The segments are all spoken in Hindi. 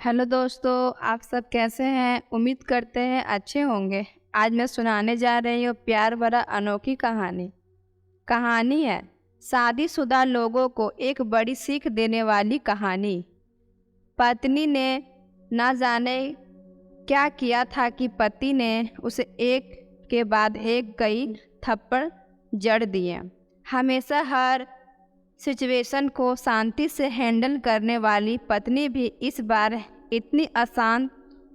हेलो दोस्तों, आप सब कैसे हैं? उम्मीद करते हैं अच्छे होंगे। आज मैं सुनाने जा रही हूँ प्यार भरा अनोखी कहानी। कहानी है शादीशुदा लोगों को एक बड़ी सीख देने वाली कहानी। पत्नी ने ना जाने क्या किया था कि पति ने उसे एक के बाद एक कई थप्पड़ जड़ दिए। हमेशा हर सिचुएशन को शांति से हैंडल करने वाली पत्नी भी इस बार इतनी अशांत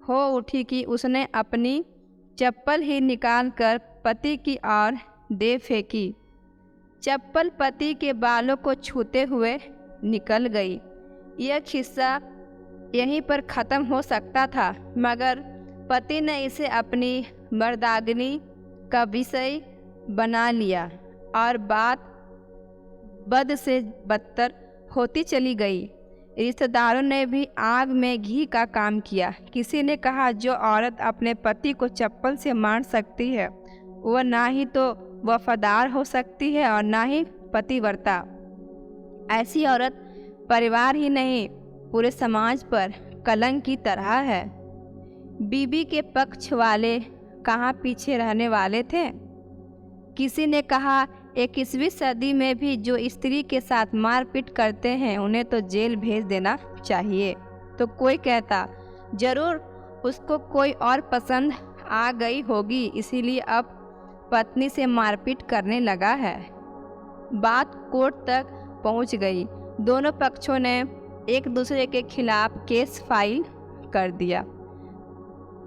हो उठी कि उसने अपनी चप्पल ही निकालकर पति की ओर दे फेंकी। चप्पल पति के बालों को छूते हुए निकल गई। यह किस्सा यहीं पर ख़त्म हो सकता था, मगर पति ने इसे अपनी मर्दानगी का विषय बना लिया और बात बद से बदतर होती चली गई। रिश्तेदारों ने भी आग में घी का काम किया। किसी ने कहा, जो औरत अपने पति को चप्पल से मार सकती है वह ना ही तो वफादार हो सकती है और ना ही पतिव्रता। ऐसी औरत परिवार ही नहीं पूरे समाज पर कलंक की तरह है। बीबी के पक्ष वाले कहाँ पीछे रहने वाले थे। किसी ने कहा, 21वीं सदी में भी जो स्त्री के साथ मारपीट करते हैं उन्हें तो जेल भेज देना चाहिए। तो कोई कहता, जरूर उसको कोई और पसंद आ गई होगी, इसीलिए अब पत्नी से मारपीट करने लगा है। बात कोर्ट तक पहुंच गई। दोनों पक्षों ने एक दूसरे के खिलाफ केस फाइल कर दिया।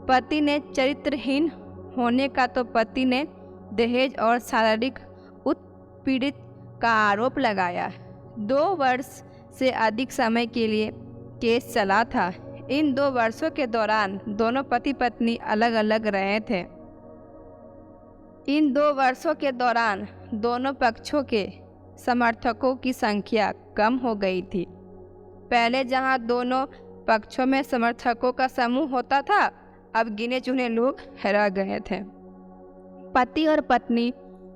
पति ने चरित्रहीन होने का तो पति ने दहेज और शारीरिक उत्पीड़ित का आरोप लगाया। 2 वर्ष से अधिक समय के लिए केस चला था। इन 2 वर्षों के दौरान दोनों पति पत्नी अलग अलग रहे थे। इन 2 वर्षों के दौरान दोनों पक्षों के समर्थकों की संख्या कम हो गई थी। पहले जहां दोनों पक्षों में समर्थकों का समूह होता था, अब गिने चुने लोग रह गए थे। पति और पत्नी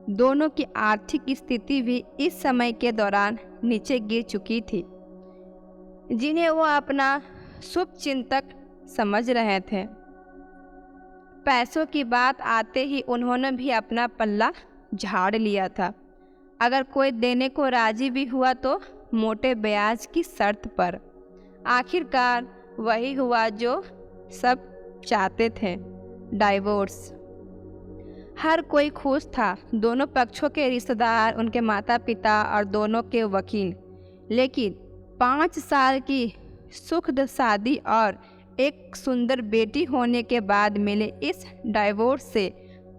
दोनों की आर्थिक स्थिति भी इस समय के दौरान नीचे गिर चुकी थी, जिन्हें वो अपना शुभचिंतक समझ रहे थे। पैसों की बात आते ही उन्होंने भी अपना पल्ला झाड़ लिया था। अगर कोई देने को राजी भी हुआ तो मोटे ब्याज की शर्त पर। आखिरकार वही हुआ जो सब चाहते थे, डाइवोर्स। हर कोई खुश था, दोनों पक्षों के रिश्तेदार, उनके माता पिता और दोनों के वकील। लेकिन 5 साल की सुखद शादी और एक सुंदर बेटी होने के बाद मिले इस डाइवोर्स से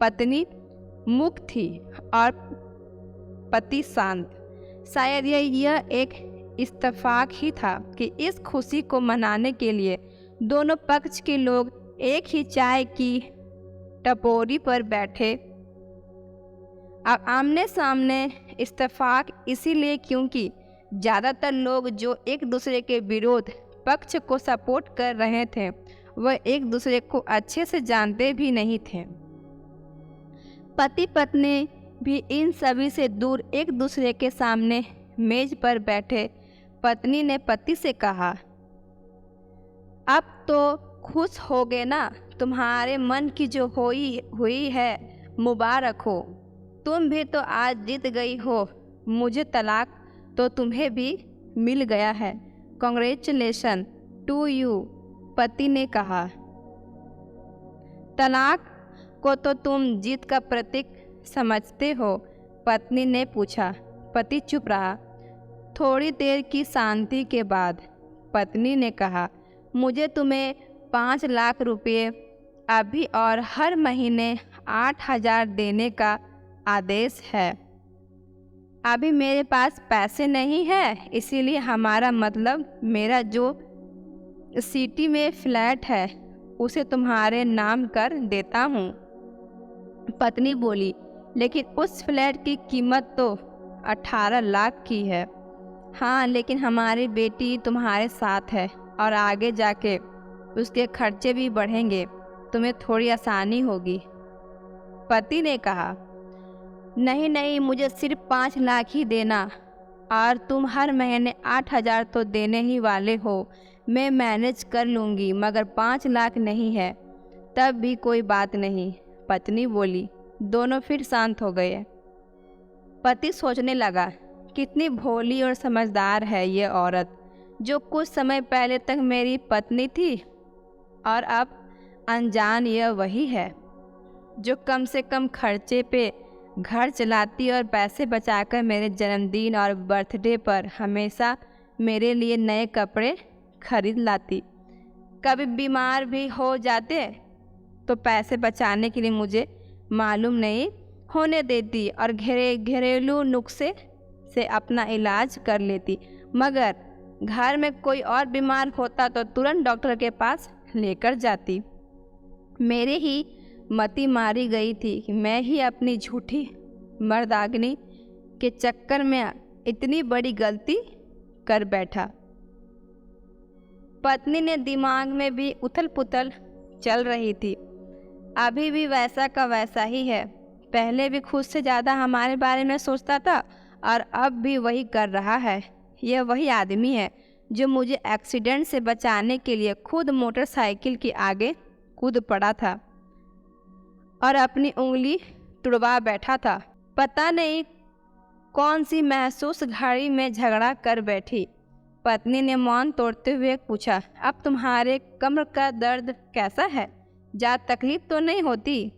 पत्नी मुक्त थी और पति शांत। शायद यह एक इत्तेफाक ही था कि इस खुशी को मनाने के लिए दोनों पक्ष के लोग एक ही चाय की टपोरी पर बैठे। अब आमने सामने। इत्तेफाक इसीलिए क्योंकि ज़्यादातर लोग जो एक दूसरे के विरोध पक्ष को सपोर्ट कर रहे थे वह एक दूसरे को अच्छे से जानते भी नहीं थे। पति पत्नी भी इन सभी से दूर एक दूसरे के सामने मेज पर बैठे। पत्नी ने पति से कहा, अब तो खुश हो गए ना, तुम्हारे मन की जो हुई है मुबारक हो। तुम भी तो आज जीत गई हो। मुझे तलाक तो तुम्हें भी मिल गया है। कॉन्ग्रेचुलेशन टू यू, पति ने कहा। तलाक को तो तुम जीत का प्रतीक समझते हो, पत्नी ने पूछा। पति चुप रहा। थोड़ी देर की शांति के बाद पत्नी ने कहा, मुझे तुम्हें 5 लाख रुपये अभी और हर महीने 8,000 देने का आदेश है। अभी मेरे पास पैसे नहीं है, इसीलिए हमारा मतलब मेरा जो सिटी में फ्लैट है उसे तुम्हारे नाम कर देता हूँ। पत्नी बोली, लेकिन उस फ्लैट की कीमत तो 18 लाख की है। हाँ, लेकिन हमारी बेटी तुम्हारे साथ है और आगे जाके उसके खर्चे भी बढ़ेंगे, तुम्हें थोड़ी आसानी होगी। पति ने कहा, नहीं नहीं, मुझे सिर्फ 5 लाख ही देना और तुम हर महीने 8,000 तो देने ही वाले हो। मैं मैनेज कर लूँगी, मगर 5 लाख नहीं है। तब भी कोई बात नहीं, पत्नी बोली। दोनों फिर शांत हो गए। पति सोचने लगा, कितनी भोली और समझदार है ये औरत, जो कुछ समय पहले तक मेरी पत्नी थी और अब अनजान यह वही है जो कम से कम खर्चे पे घर चलाती और पैसे बचाकर मेरे जन्मदिन और बर्थडे पर हमेशा मेरे लिए नए कपड़े खरीद लाती। कभी बीमार भी हो जाते तो पैसे बचाने के लिए मुझे मालूम नहीं होने देती और घरेलू नुस्खे से अपना इलाज कर लेती। मगर घर में कोई और बीमार होता तो तुरंत डॉक्टर के पास लेकर जाती। मेरे ही मति मारी गई थी कि मैं ही अपनी झूठी मर्दागनी के चक्कर में इतनी बड़ी गलती कर बैठा। पत्नी ने दिमाग में भी उथल पुथल चल रही थी। अभी भी वैसा का वैसा ही है। पहले भी खुद से ज़्यादा हमारे बारे में सोचता था और अब भी वही कर रहा है। यह वही आदमी है जो मुझे एक्सीडेंट से बचाने के लिए खुद मोटरसाइकिल के आगे कूद पड़ा था और अपनी उंगली तुड़वा बैठा था। पता नहीं कौन सी महसूस घड़ी में झगड़ा कर बैठी। पत्नी ने मौन तोड़ते हुए पूछा, अब तुम्हारे कमर का दर्द कैसा है? ज़्यादा तकलीफ तो नहीं होती?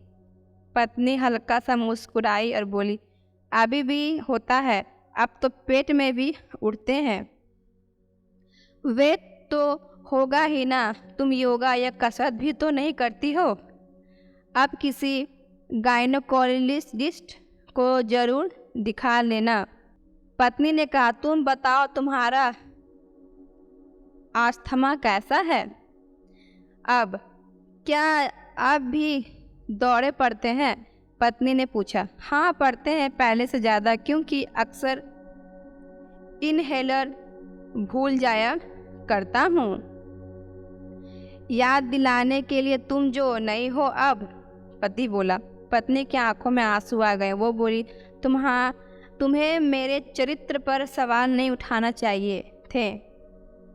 पत्नी हल्का सा मुस्कुराई और बोली, अभी भी होता है, अब तो पेट में भी उठते हैं। वे तो होगा ही ना, तुम योगा या कसरत भी तो नहीं करती हो। अब किसी गायनोकोलॉजिस्ट को ज़रूर दिखा लेना। पत्नी ने कहा, तुम बताओ तुम्हारा अस्थमा कैसा है? अब क्या आप भी दौरे पड़ते हैं? पत्नी ने पूछा। हाँ पड़ते हैं, पहले से ज़्यादा, क्योंकि अक्सर इनहेलर भूल जाया करता हूँ। याद दिलाने के लिए तुम जो नहीं हो अब, पति बोला। पत्नी की आंखों में आंसू आ गए। वो बोली, तुम्हें मेरे चरित्र पर सवाल नहीं उठाना चाहिए थे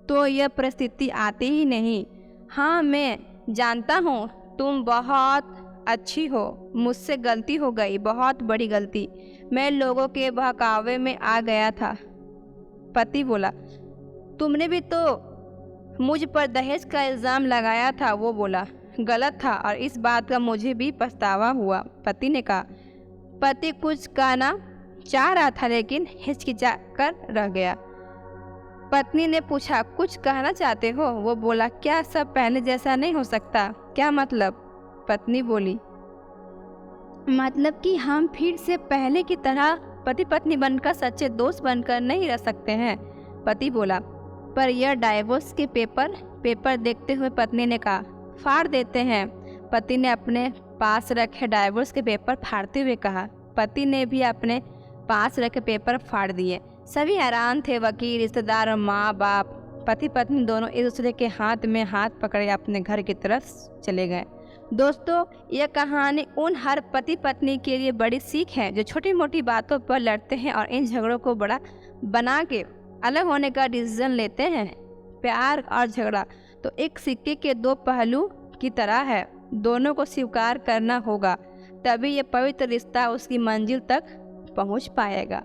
तो यह परिस्थिति आती ही नहीं। हाँ मैं जानता हूँ तुम बहुत अच्छी हो, मुझसे गलती हो गई, बहुत बड़ी गलती। मैं लोगों के बहकावे में आ गया था। पति बोला, तुमने भी तो मुझ पर दहेज का इल्ज़ाम लगाया था। वो बोला, गलत था और इस बात का मुझे भी पछतावा हुआ। पति ने कहा। पति कुछ कहना चाह रहा था लेकिन हिचकिचा कर रह गया। पत्नी ने पूछा, कुछ कहना चाहते हो? वो बोला, क्या सब पहले जैसा नहीं हो सकता? क्या मतलब? पत्नी बोली, मतलब कि हम फिर से पहले की तरह पति पत्नी बनकर सच्चे दोस्त बनकर नहीं रह सकते हैं। पति बोला, पर यह डाइवोर्स के पेपर देखते हुए पत्नी ने कहा, फाड़ देते हैं। पति ने अपने पास रखे डाइवोर्स के पेपर फाड़ते हुए कहा। पति ने भी अपने पास रखे पेपर फाड़ दिए। सभी हैरान थे, वकील, रिश्तेदार और माँ बाप। पति पत्नी दोनों एक दूसरे के हाथ में हाथ पकड़े अपने घर की तरफ चले गए। दोस्तों, यह कहानी उन हर पति पत्नी के लिए बड़ी सीख है जो छोटी मोटी बातों पर लड़ते हैं और इन झगड़ों को बड़ा बना के अलग होने का डिसीजन लेते हैं। प्यार और झगड़ा तो एक सिक्के के दो पहलू की तरह है, दोनों को स्वीकार करना होगा, तभी ये पवित्र रिश्ता उसकी मंजिल तक पहुंच पाएगा।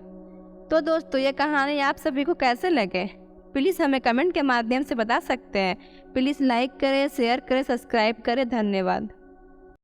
तो दोस्तों, ये कहानी आप सभी को कैसे लगे प्लीज़ हमें कमेंट के माध्यम से बता सकते हैं। प्लीज़ लाइक करें, शेयर करें, सब्सक्राइब करें। धन्यवाद।